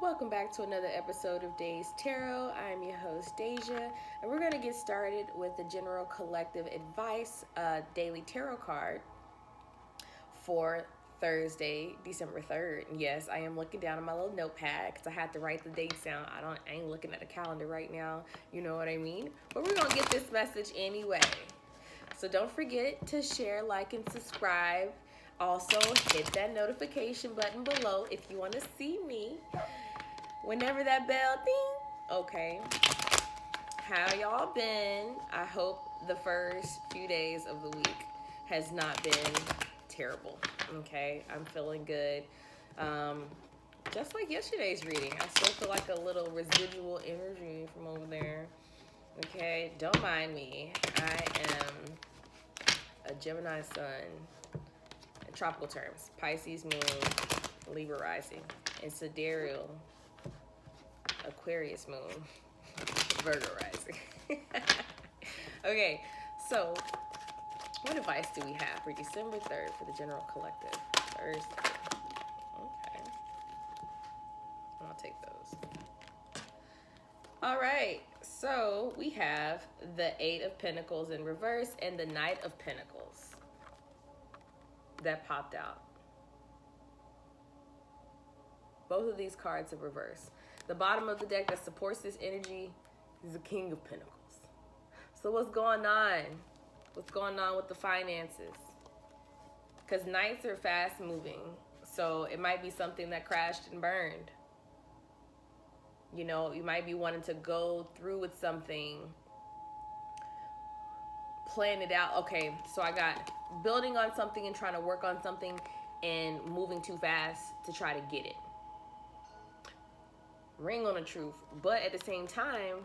Welcome back to another episode of Days Tarot. I'm your host, Deja, and we're going to get started with the General Collective Advice Daily Tarot card for Thursday, December 3rd. Yes, I am looking down at my little notepad because I had to write the dates down. I ain't looking at a calendar right now, you know what I mean? But we're going to get this message anyway. So don't forget to share, like, and subscribe. Also, hit that notification button below if you want to see me. Whenever that bell ding, okay. How y'all been? I hope the first few days of the week has not been terrible. Okay, I'm feeling good. Just like yesterday's reading, I still feel like a little residual energy from over there. Okay, don't mind me. I am a Gemini sun. In tropical terms, Pisces moon, Libra rising, and sidereal Aquarius moon, Virgo rising. Okay, so what advice do we have for December 3rd for the General Collective? Thursday. Okay. I'll take those. All right, so we have the Eight of Pentacles in reverse and the Knight of Pentacles that popped out. Both of these cards are reversed. The bottom of the deck that supports this energy is the King of Pentacles. So what's going on? What's going on with the finances? Because knights are fast moving. So it might be something that crashed and burned. You know, you might be wanting to go through with something. Plan it out. Okay, so I got building on something and trying to work on something and moving too fast to try to get it. Ring on the truth, but at the same time,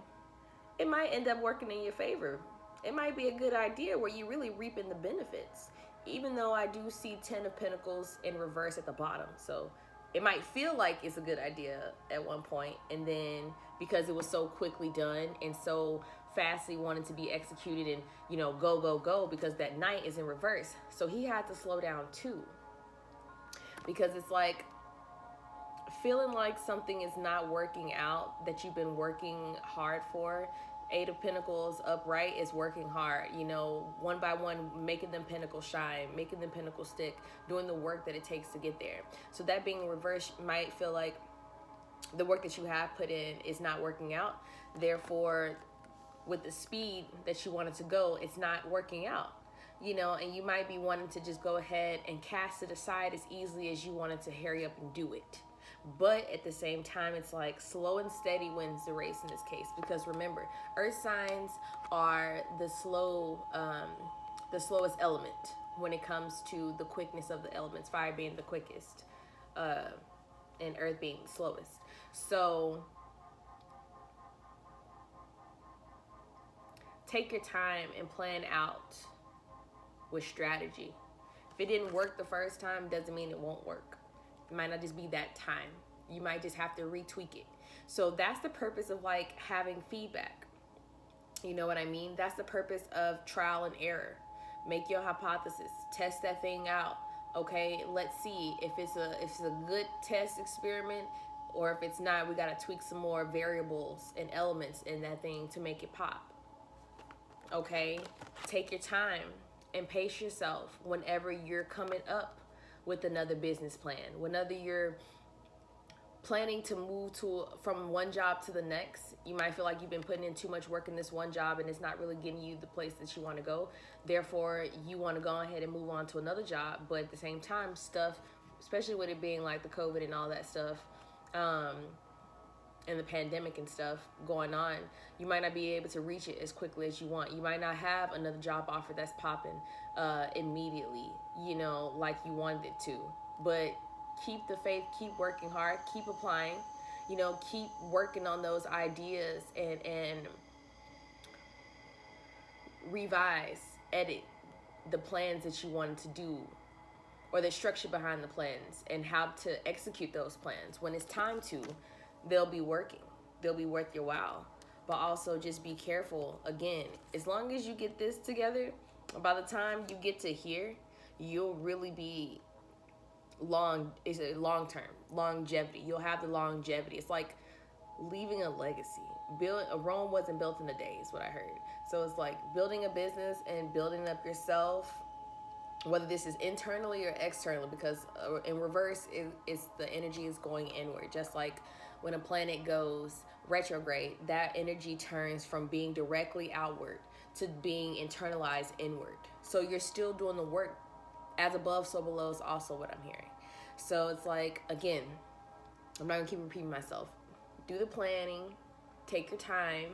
it might end up working in your favor. It might be a good idea where you're really reaping the benefits, even though I do see 10 of Pentacles in reverse at the bottom. So it might feel like it's a good idea at one point, and then because it was so quickly done and so fastly wanted to be executed and, you know, go, because that knight is in reverse. So he had to slow down too, because it's like, feeling like something is not working out that you've been working hard for. Eight of Pentacles upright is working hard, you know, one by one, making them pentacles shine, making them pentacles stick, doing the work that it takes to get there. So that being in reverse might feel like the work that you have put in is not working out. Therefore, with the speed that you wanted to go, it's not working out. You know, and you might be wanting to just go ahead and cast it aside as easily as you wanted to hurry up and do it. But at the same time, it's like slow and steady wins the race in this case. Because remember, earth signs are the slowest element when it comes to the quickness of the elements. Fire being the quickest, and earth being the slowest. So take your time and plan out with strategy. If it didn't work the first time, doesn't mean it won't work. It might not just be that time. You might just have to retweak it. So that's the purpose of like having feedback. You know what I mean? That's the purpose of trial and error. Make your hypothesis. Test that thing out. Okay, let's see if it's a good test experiment, or if it's not, we gotta tweak some more variables and elements in that thing to make it pop. Okay, take your time and pace yourself whenever you're coming up with another business plan, whenever you're planning to move from one job to the next. You might feel like you've been putting in too much work in this one job and it's not really getting you the place that you want to go. Therefore, you want to go ahead and move on to another job. But at the same time, stuff, especially with it being like the COVID and all that stuff, and the pandemic and stuff going on, you might not be able to reach it as quickly as you want. You might not have another job offer that's popping immediately, you know, like you wanted it to. But keep the faith, keep working hard, keep applying, you know, keep working on those ideas and revise, edit the plans that you wanted to do, or the structure behind the plans and how to execute those plans. When it's time to, they'll be working. They'll be worth your while. But also just be careful. Again, as long as you get this together, by the time you get to here, you'll really be is a long term longevity. You'll have the longevity. It's like leaving a legacy. Rome wasn't built in a day, is what I heard. So it's like building a business and building up yourself, whether this is internally or externally, because in reverse, it's the energy is going inward. Just like when a planet goes retrograde, that energy turns from being directly outward to being internalized inward. So you're still doing the work. As above, so below is also what I'm hearing. So it's like, again, I'm not gonna keep repeating myself. Do the planning, take your time,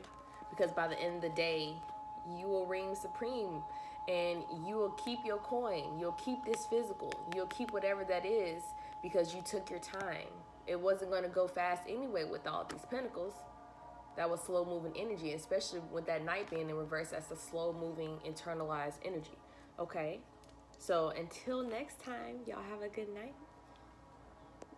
because by the end of the day, you will reign supreme, and you will keep your coin. You'll keep this physical. You'll keep whatever that is because you took your time. It wasn't gonna go fast anyway with all these pentacles. That was slow moving energy, especially with that night being in reverse. That's a slow moving internalized energy. Okay. So until next time, y'all have a good night.